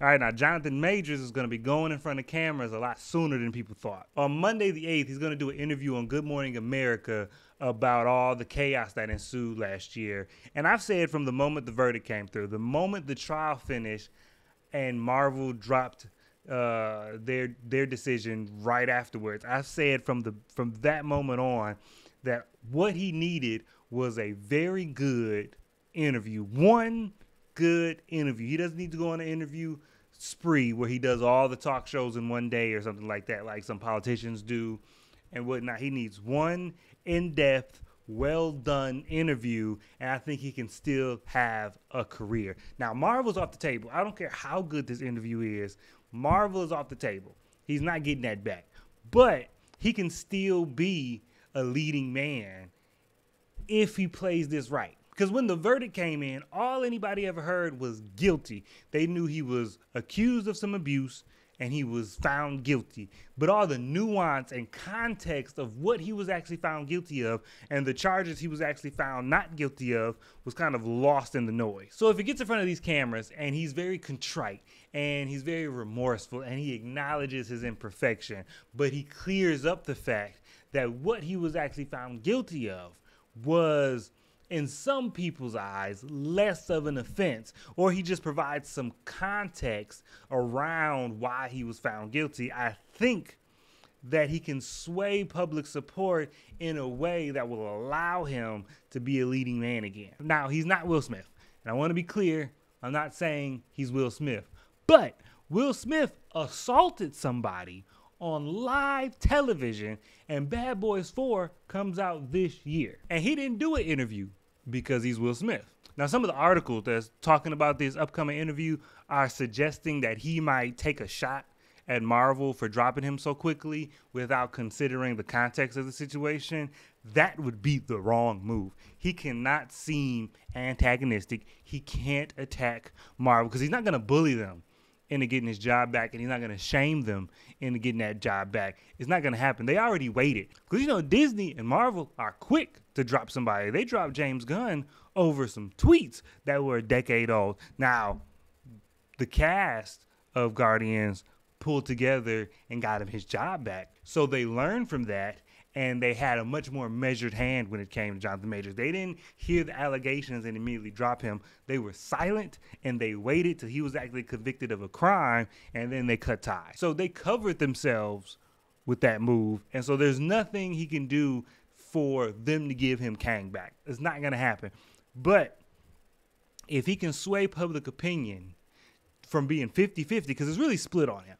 All right, now Jonathan Majors is going to be going in front of cameras a lot sooner than people thought. On Monday the 8th, he's going to do an interview on Good Morning America about all the chaos that ensued last year. And I've said from the moment the verdict came through, the moment the trial finished and Marvel dropped their decision right afterwards, I've said from that moment on that what he needed was a very good interview. One good interview. He doesn't need to go on an interview spree where he does all the talk shows in one day or something like that, like some politicians do and whatnot. He needs one in-depth, well-done interview, and I think he can still have a career. Now, Marvel's off the table. I don't care how good this interview is. Marvel is off the table. He's not getting that back. But he can still be a leading man if he plays this right. Because when the verdict came in, all anybody ever heard was guilty. They knew he was accused of some abuse and he was found guilty. But all the nuance and context of what he was actually found guilty of and the charges he was actually found not guilty of was kind of lost in the noise. So if he gets in front of these cameras and he's very contrite and he's very remorseful and he acknowledges his imperfection, but he clears up the fact that what he was actually found guilty of was, in some people's eyes, less of an offense, or he just provides some context around why he was found guilty, I think that he can sway public support in a way that will allow him to be a leading man again. Now, he's not Will Smith, and I want to be clear, I'm not saying he's Will Smith, but Will Smith assaulted somebody on live television, and Bad Boys 4 comes out this year. And he didn't do an interview because he's Will Smith. Now, some of the articles that's talking about this upcoming interview are suggesting that he might take a shot at Marvel for dropping him so quickly without considering the context of the situation. That would be the wrong move. He cannot seem antagonistic. He can't attack Marvel because he's not going to bully them into getting his job back, and he's not going to shame them into getting that job back. It's not going to happen. They already waited. Because, you know, Disney and Marvel are quick to drop somebody. They dropped James Gunn over some tweets that were a decade old. Now, the cast of Guardians pulled together and got him his job back. So they learned from that, and they had a much more measured hand when it came to Jonathan Majors. They didn't hear the allegations and immediately drop him. They were silent, and they waited till he was actually convicted of a crime, and then they cut ties. So they covered themselves with that move, and so there's nothing he can do for them to give him Kang back. It's not going to happen. But if he can sway public opinion from being 50-50, because it's really split on him,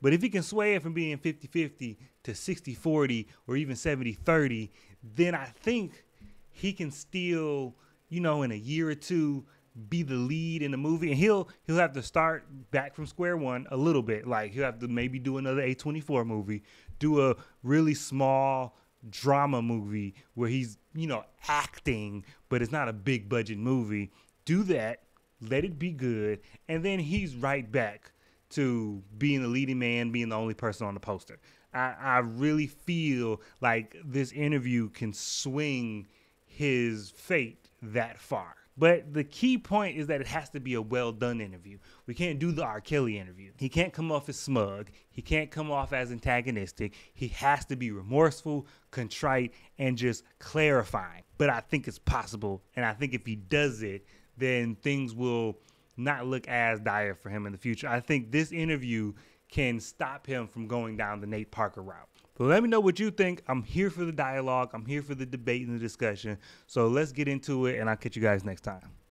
but if he can sway it from being 50-50 to 60-40 or even 70-30, then I think he can still, you know, in a year or two, be the lead in the movie. And he'll have to start back from square one a little bit. Like, he'll have to maybe do another A24 movie, do a really small drama movie where he's, you know, acting, but it's not a big budget movie. Do that, let it be good, and then he's right back to being the leading man, being the only person on the poster. I really feel like this interview can swing his fate that far. But the key point is that it has to be a well-done interview. We can't do the R. Kelly interview. He can't come off as smug. He can't come off as antagonistic. He has to be remorseful, contrite, and just clarifying. But I think it's possible, and I think if he does it, then things will not look as dire for him in the future. I think this interview can stop him from going down the Nate Parker route. But let me know what you think. I'm here for the dialogue. I'm here for the debate and the discussion. So let's get into it, and I'll catch you guys next time.